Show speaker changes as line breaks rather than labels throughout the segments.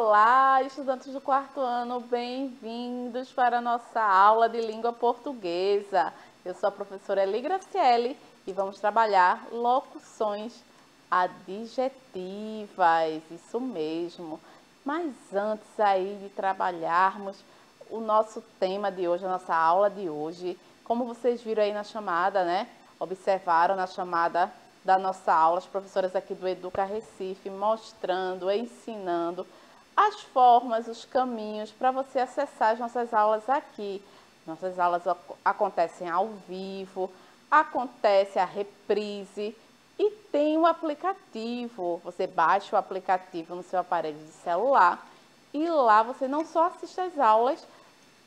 Olá, estudantes do quarto ano, bem-vindos para a nossa aula de língua portuguesa. Eu sou a professora Eli Graciele e vamos trabalhar locuções adjetivas, isso mesmo. Mas antes aí de trabalharmos o nosso tema de hoje, a nossa aula de hoje, como vocês viram aí na chamada, né? Observaram na chamada da nossa aula, as professoras aqui do Educa Recife mostrando, ensinando as formas, os caminhos para você acessar as nossas aulas aqui. Nossas aulas acontecem ao vivo, acontece a reprise e tem o aplicativo. Você baixa o aplicativo no seu aparelho de celular e lá você não só assiste às aulas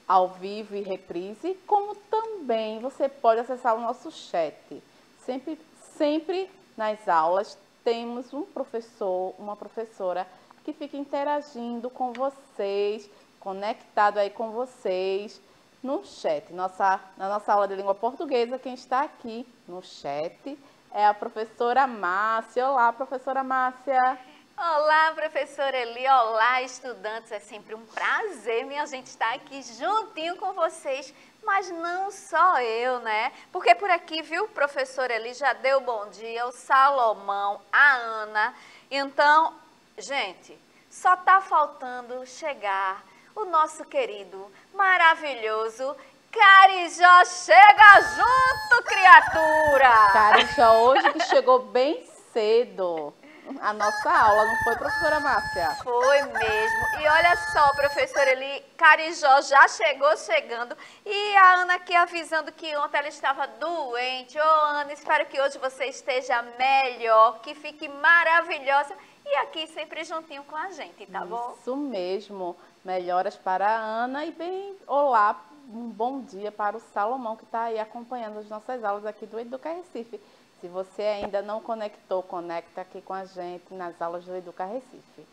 ao vivo e reprise, como também você pode acessar o nosso chat. Sempre nas aulas temos um professor, uma professora que fica interagindo com vocês, conectado aí com vocês no chat. Na nossa aula de língua portuguesa, quem está aqui no chat é a professora Márcia. Olá, professora Márcia.
Olá, professora Eli, olá, estudantes, é sempre um prazer, minha gente, estar aqui juntinho com vocês, mas não só eu, né? Porque por aqui, viu, professora Eli, já deu bom dia, o Salomão, a Ana, então, gente, só tá faltando chegar o nosso querido, maravilhoso Carijó. Chega junto, criatura!
Carijó hoje que chegou bem cedo. A nossa aula, não foi, professora Márcia?
Foi mesmo. E olha só, professora Eli, Carijó já chegou chegando. E a Ana aqui avisando que ontem ela estava doente. Ô, Ana, espero que hoje você esteja melhor, que fique maravilhosa. E aqui sempre juntinho com a gente, tá bom?
Isso mesmo. Melhoras para a Ana e olá, um bom dia para o Salomão, que está aí acompanhando as nossas aulas aqui do Educa Recife. Se você ainda não conectou, conecta aqui com a gente nas aulas do Educa Recife.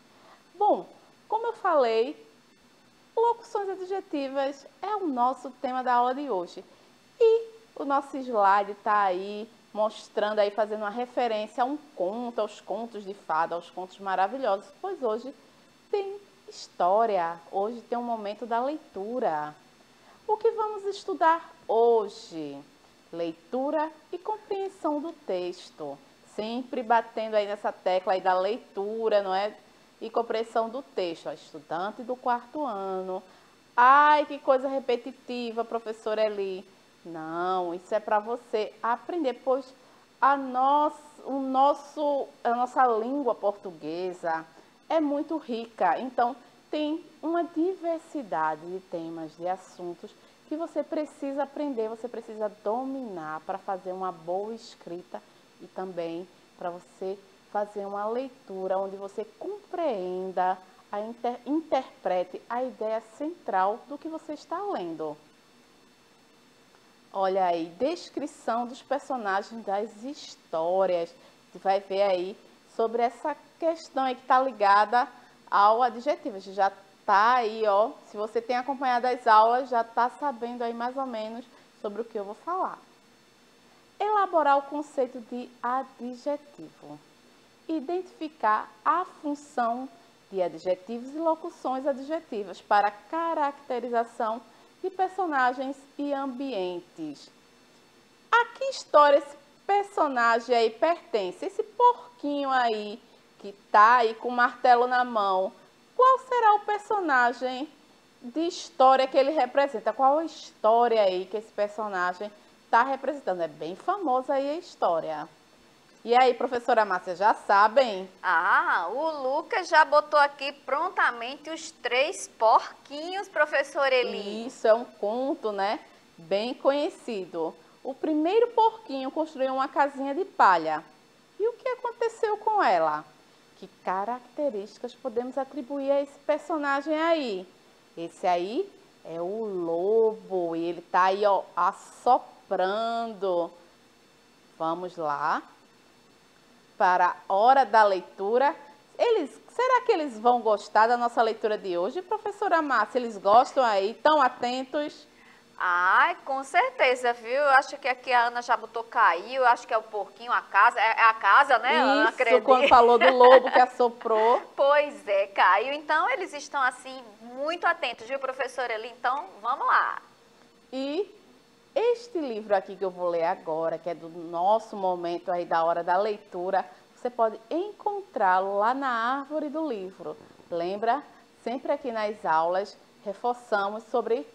Bom, como eu falei, locuções adjetivas é o nosso tema da aula de hoje. E o nosso slide está aí mostrando aí, fazendo uma referência a um conto, aos contos de fada, aos contos maravilhosos, pois hoje tem história, hoje tem um momento da leitura. O que vamos estudar hoje? Leitura e compreensão do texto. Sempre batendo aí nessa tecla aí da leitura, não é? E compreensão do texto. Ó, estudante do quarto ano. Ai, que coisa repetitiva, professora Eli. Não, isso é para você aprender, pois a nossa língua portuguesa é muito rica. Então, tem uma diversidade de temas, de assuntos que você precisa aprender, você precisa dominar para fazer uma boa escrita e também para você fazer uma leitura onde você compreenda, interprete a ideia central do que você está lendo. Olha aí, descrição dos personagens das histórias. Você vai ver aí sobre essa questão aí que está ligada ao adjetivo. A gente já tá aí, ó, se você tem acompanhado as aulas, já está sabendo aí mais ou menos sobre o que eu vou falar. Elaborar o conceito de adjetivo. Identificar a função de adjetivos e locuções adjetivas para caracterização de personagens e ambientes. A que história esse personagem aí pertence? Esse porquinho aí, que tá aí com o martelo na mão, qual será o personagem de história que ele representa? Qual a história aí que esse personagem está representando? É bem famosa aí a história. E aí, professora Márcia, já sabem?
Ah, o Lucas já botou aqui prontamente os 3 porquinhos, professora Eli.
Isso, é um conto, né? Bem conhecido. O primeiro porquinho construiu uma casinha de palha. E o que aconteceu com ela? Que características podemos atribuir a esse personagem aí? Esse aí é o lobo e ele tá aí, ó, assoprando. Vamos lá para a hora da leitura. Será que eles vão gostar da nossa leitura de hoje? Professora Márcia, eles gostam aí? Estão atentos?
Ai, com certeza, viu? Eu acho que aqui a Ana já botou caiu, eu acho que é o porquinho, a casa, é a casa, né, Ana?
Isso, quando falou do lobo que assoprou.
Pois é, Caio. Então, eles estão, assim, muito atentos, viu, professora Eli? Então, vamos lá.
E este livro aqui que eu vou ler agora, que é do nosso momento aí da hora da leitura, você pode encontrá-lo lá na árvore do livro. Lembra? Sempre aqui nas aulas, reforçamos sobre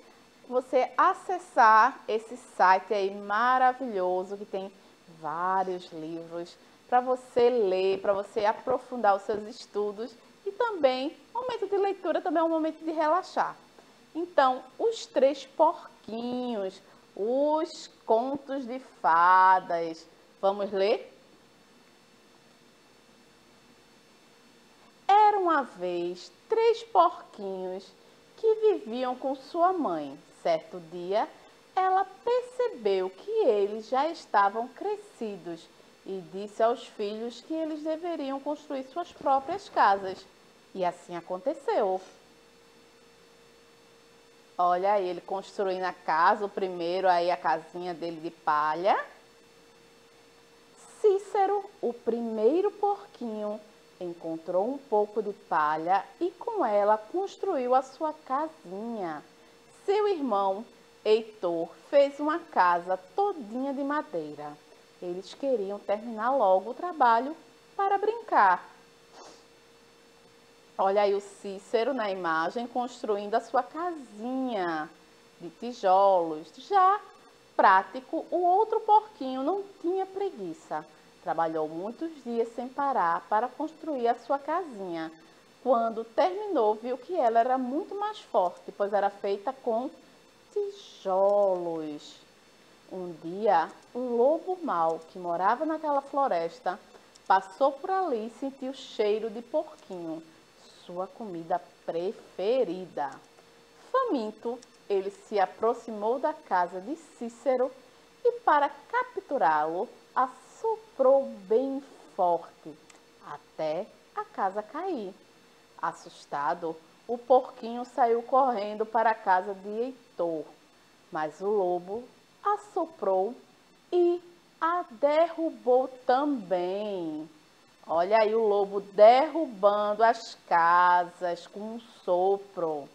você acessar esse site aí maravilhoso que tem vários livros para você ler, para você aprofundar os seus estudos e também, momento de leitura também é um momento de relaxar. Então, os três porquinhos, os contos de fadas. Vamos ler? Era uma vez três porquinhos que viviam com sua mãe. Certo dia, ela percebeu que eles já estavam crescidos e disse aos filhos que eles deveriam construir suas próprias casas. E assim aconteceu. Olha aí, ele construindo a casa, o primeiro aí a casinha dele de palha. Cícero, o primeiro porquinho, encontrou um pouco de palha e com ela construiu a sua casinha. Seu irmão, Heitor, fez uma casa todinha de madeira. Eles queriam terminar logo o trabalho para brincar. Olha aí o Cícero na imagem construindo a sua casinha de tijolos. Já Prático, o outro porquinho não tinha preguiça. Trabalhou muitos dias sem parar para construir a sua casinha. Quando terminou, viu que ela era muito mais forte, pois era feita com tijolos. Um dia, um lobo mau que morava naquela floresta passou por ali e sentiu o cheiro de porquinho, sua comida preferida. Faminto, ele se aproximou da casa de Cícero e, para capturá-lo, assoprou bem forte, até a casa cair. Assustado, o porquinho saiu correndo para a casa de Heitor, mas o lobo assoprou e a derrubou também. Olha aí o lobo derrubando as casas com um sopro.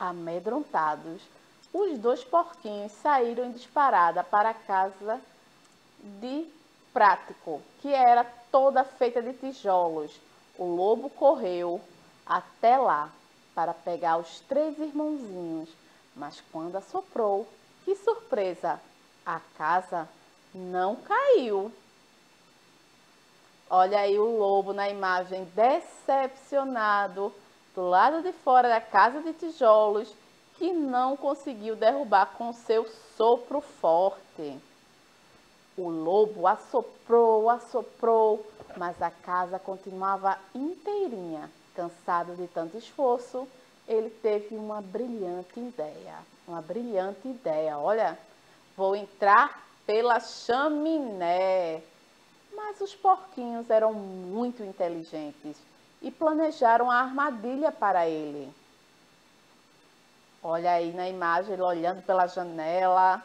Amedrontados, os dois porquinhos saíram em disparada para a casa de Prático, que era toda feita de tijolos. O lobo correu até lá para pegar os três irmãozinhos, mas quando assoprou, que surpresa! A casa não caiu. Olha aí o lobo na imagem, decepcionado, do lado de fora da casa de tijolos, que não conseguiu derrubar com seu sopro forte. O lobo assoprou, assoprou, mas a casa continuava inteirinha. Cansado de tanto esforço, ele teve uma brilhante ideia. Olha, vou entrar pela chaminé. Mas os porquinhos eram muito inteligentes e planejaram a armadilha para ele. Olha aí na imagem, ele olhando pela janela.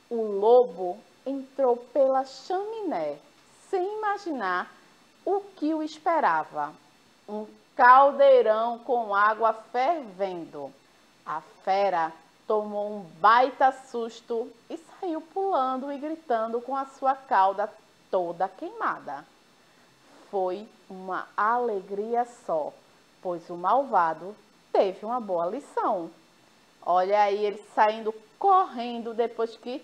O lobo entrou pela chaminé, sem imaginar o que o esperava. Um caldeirão com água fervendo. A fera tomou um baita susto e saiu pulando e gritando com a sua cauda toda queimada. Foi uma alegria só, pois o malvado teve uma boa lição. Olha aí ele saindo correndo depois que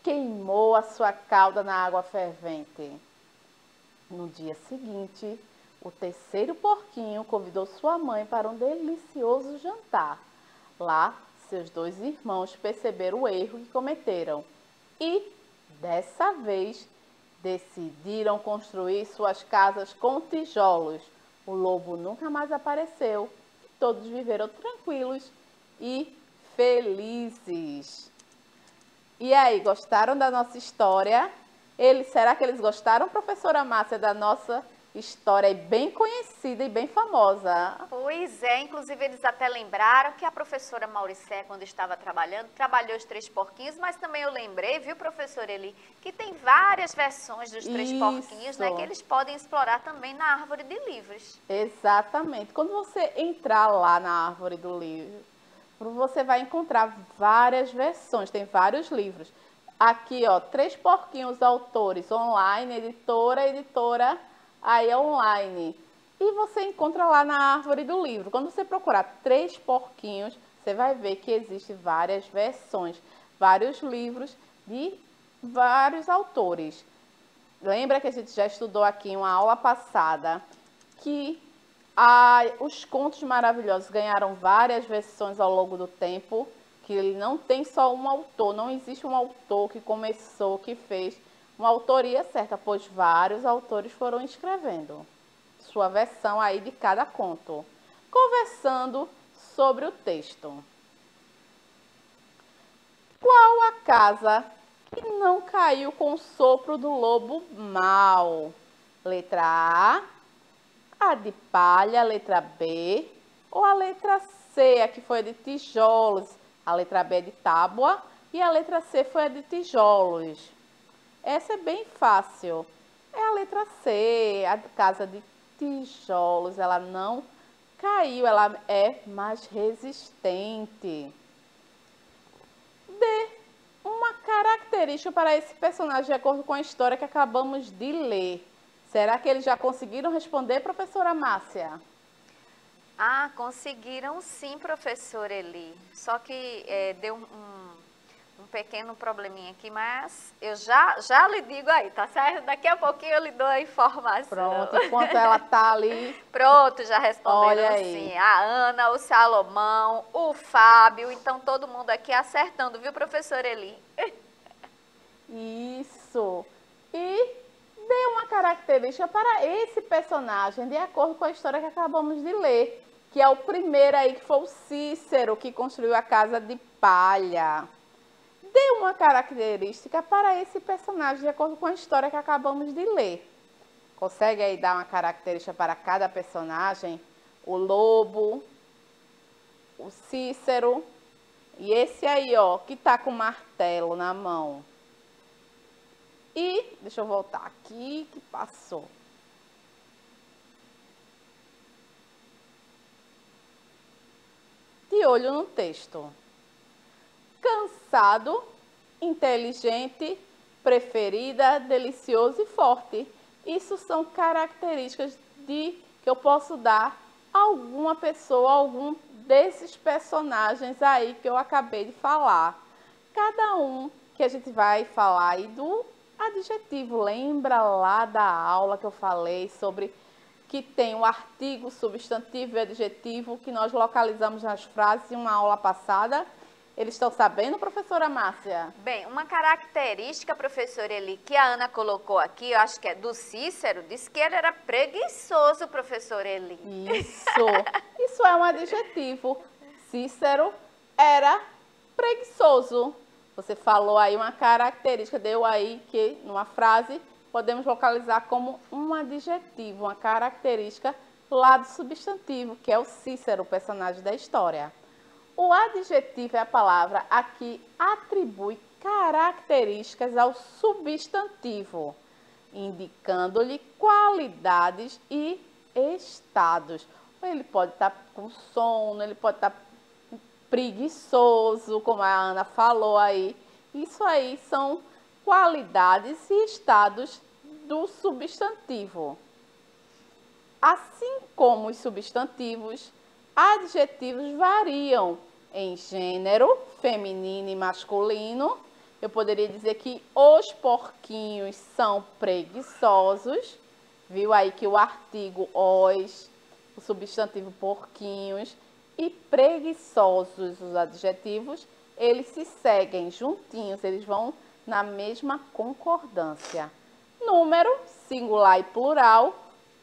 queimou a sua cauda na água fervente. No dia seguinte, o terceiro porquinho convidou sua mãe para um delicioso jantar. Lá, seus dois irmãos perceberam o erro que cometeram e, dessa vez, decidiram construir suas casas com tijolos. O lobo nunca mais apareceu e todos viveram tranquilos e felizes. E aí, gostaram da nossa história? Será que eles gostaram, professora Márcia, da nossa história aí bem conhecida e bem famosa.
Pois é, inclusive eles até lembraram que a professora Mauricé, quando estava trabalhando, trabalhou os Três Porquinhos, mas também eu lembrei, viu, professor Eli, que tem várias versões dos Três Porquinhos, né, que eles podem explorar também na Árvore de Livros.
Exatamente. Quando você entrar lá na Árvore do Livro, você vai encontrar várias versões, tem vários livros. Aqui, ó, Três Porquinhos Autores Online, editora aí online. E você encontra lá na Árvore do Livro. Quando você procurar Três Porquinhos, você vai ver que existem várias versões, vários livros de vários autores. Lembra que a gente já estudou aqui em uma aula passada que os contos maravilhosos ganharam várias versões ao longo do tempo, que ele não tem só um autor, não existe um autor que começou, que fez uma autoria certa, pois vários autores foram escrevendo sua versão aí de cada conto. Conversando sobre o texto. Qual a casa que não caiu com o sopro do lobo mau? Letra A de palha, letra B, ou a letra C, a que foi a de tijolos. A letra B é de tábua e a letra C foi a de tijolos. Essa é bem fácil. É a letra C, a casa de tijolos, ela não caiu, ela é mais resistente. D, uma característica para esse personagem de acordo com a história que acabamos de ler. Será que eles já conseguiram responder, professora Márcia?
Ah, conseguiram sim, professor Eli. Só que deu um pequeno probleminha aqui, mas eu já lhe digo aí, tá certo? Daqui a pouquinho eu lhe dou a informação.
Pronto, enquanto ela tá ali...
Pronto, já responderam.
Olha aí.
Sim. A Ana, o Salomão, o Fábio, então todo mundo aqui acertando, viu, professor Eli?
Isso. E dê uma característica para esse personagem, de acordo com a história que acabamos de ler, que é o primeiro aí, que foi o Cícero, que construiu a casa de palha. Dê uma característica para esse personagem, de acordo com a história que acabamos de ler. Consegue aí dar uma característica para cada personagem? O lobo, o Cícero e esse aí, ó, que tá com o martelo na mão. E, deixa eu voltar aqui, que passou. De olho no texto. Cansado, inteligente, preferida, delicioso e forte. Isso são características que eu posso dar a alguma pessoa, algum desses personagens aí que eu acabei de falar. Cada um que a gente vai falar aí do adjetivo. Lembra lá da aula que eu falei sobre que tem o artigo, substantivo e adjetivo que nós localizamos nas frases em uma aula passada? Eles estão sabendo, professora Márcia?
Bem, uma característica, professora Eli, que a Ana colocou aqui, eu acho que é do Cícero, disse que ele era preguiçoso, professora Eli.
Isso é um adjetivo. Cícero era preguiçoso. Você falou aí uma característica, deu aí que numa frase podemos localizar como um adjetivo, uma característica lá do substantivo, que é o Cícero, o personagem da história. O adjetivo é a palavra a que atribui características ao substantivo, indicando-lhe qualidades e estados. Ele pode estar com sono, ele pode estar preguiçoso, como a Ana falou aí. Isso aí são qualidades e estados do substantivo. Assim como os substantivos, adjetivos variam em gênero, feminino e masculino. Eu poderia dizer que os porquinhos são preguiçosos. Viu aí que o artigo os, o substantivo porquinhos e preguiçosos, os adjetivos, eles se seguem juntinhos, eles vão na mesma concordância. Número, singular e plural,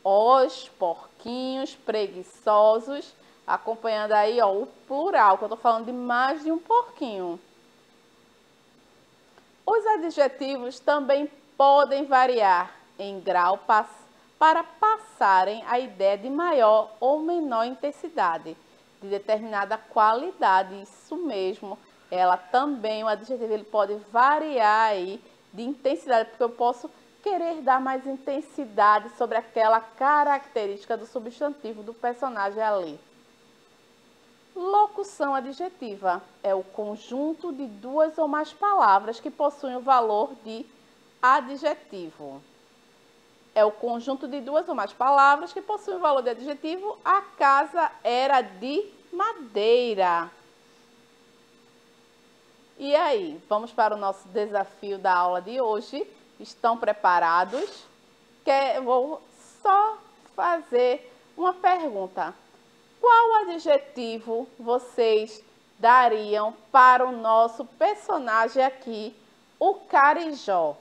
os porquinhos preguiçosos, acompanhando aí, ó, o plural, que eu estou falando de mais de um porquinho. Os adjetivos também podem variar em grau para passarem a ideia de maior ou menor intensidade, de determinada qualidade. Isso mesmo, ela também, o adjetivo ele pode variar aí de intensidade, porque eu posso querer dar mais intensidade sobre aquela característica do substantivo do personagem ali. Locução adjetiva é o conjunto de duas ou mais palavras que possuem o valor de adjetivo. É o conjunto de duas ou mais palavras que possuem o valor de adjetivo. A casa era de madeira. E aí, vamos para o nosso desafio da aula de hoje. Estão preparados? Eu vou só fazer uma pergunta. Qual adjetivo vocês dariam para o nosso personagem aqui, o Carijó?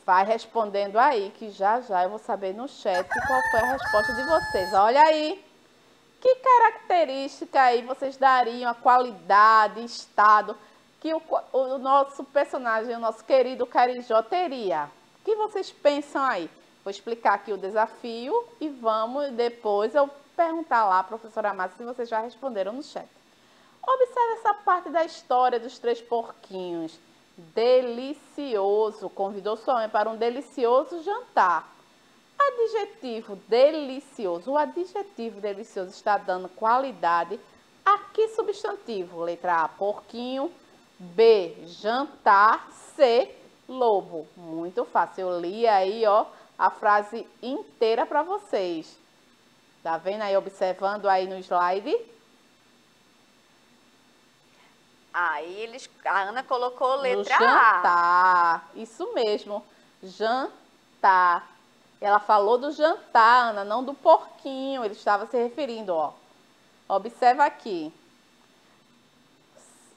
Vai respondendo aí, que já eu vou saber no chat qual foi a resposta de vocês. Olha aí, que característica aí vocês dariam, a qualidade, estado, que o nosso personagem, o nosso querido Carijó teria? O que vocês pensam aí? Vou explicar aqui o desafio e depois eu perguntar lá, professora Márcia, se vocês já responderam no chat. Observe essa parte da história dos três porquinhos. Delicioso, convidou sua mãe para um delicioso jantar. Adjetivo delicioso. O adjetivo delicioso está dando qualidade a que substantivo? Letra A, porquinho. B, jantar. C, lobo. Muito fácil. Eu li aí, ó, a frase inteira para vocês. Tá vendo aí, observando aí no slide?
Aí a Ana colocou letra
A. Jantar. Isso mesmo. Jantar. Ela falou do jantar, Ana, não do porquinho. Ele estava se referindo, ó. Observa aqui.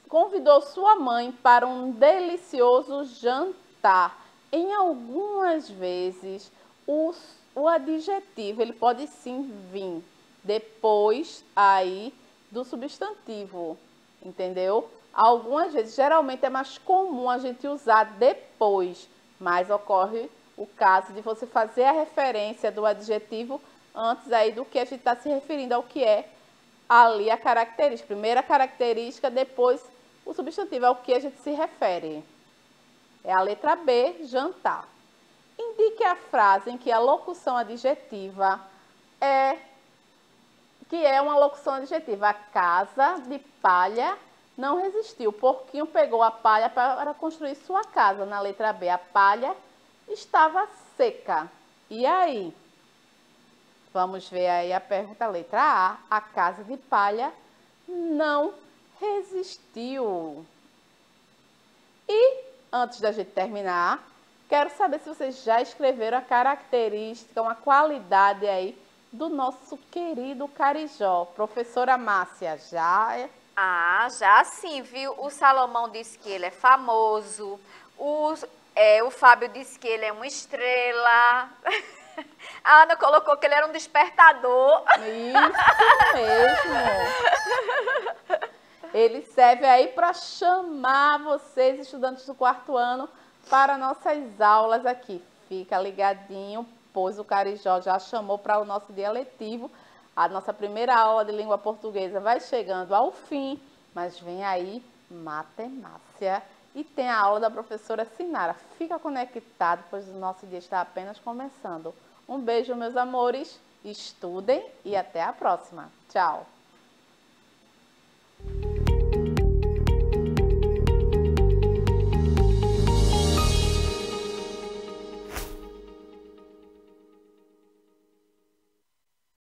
Convidou sua mãe para um delicioso jantar. Em algumas vezes, o adjetivo, ele pode sim vir depois aí do substantivo, entendeu? Algumas vezes, geralmente é mais comum a gente usar depois, mas ocorre o caso de você fazer a referência do adjetivo antes aí do que a gente está se referindo ao que é ali a característica. Primeira característica, depois o substantivo, é o que a gente se refere. É a letra B, jantar. Indique a frase em que a locução adjetiva é uma locução adjetiva. A casa de palha não resistiu. O porquinho pegou a palha para construir sua casa. Na letra B, a palha estava seca. E aí? Vamos ver aí a pergunta, letra A. A casa de palha não resistiu. E, antes da gente terminar, quero saber se vocês já escreveram a característica, uma qualidade aí do nosso querido Carijó. Professora Márcia, já?
Já sim, viu? O Salomão disse que ele é famoso, o Fábio disse que ele é uma estrela, a Ana colocou que ele era um despertador.
Isso mesmo. Ele serve aí para chamar vocês, estudantes do quarto ano, para nossas aulas aqui. Fica ligadinho, pois o Carijó já chamou para o nosso dia letivo. A nossa primeira aula de língua portuguesa vai chegando ao fim, mas vem aí matemática e tem a aula da professora Sinara. Fica conectado, pois o nosso dia está apenas começando. Um beijo, meus amores, estudem e até a próxima. Tchau!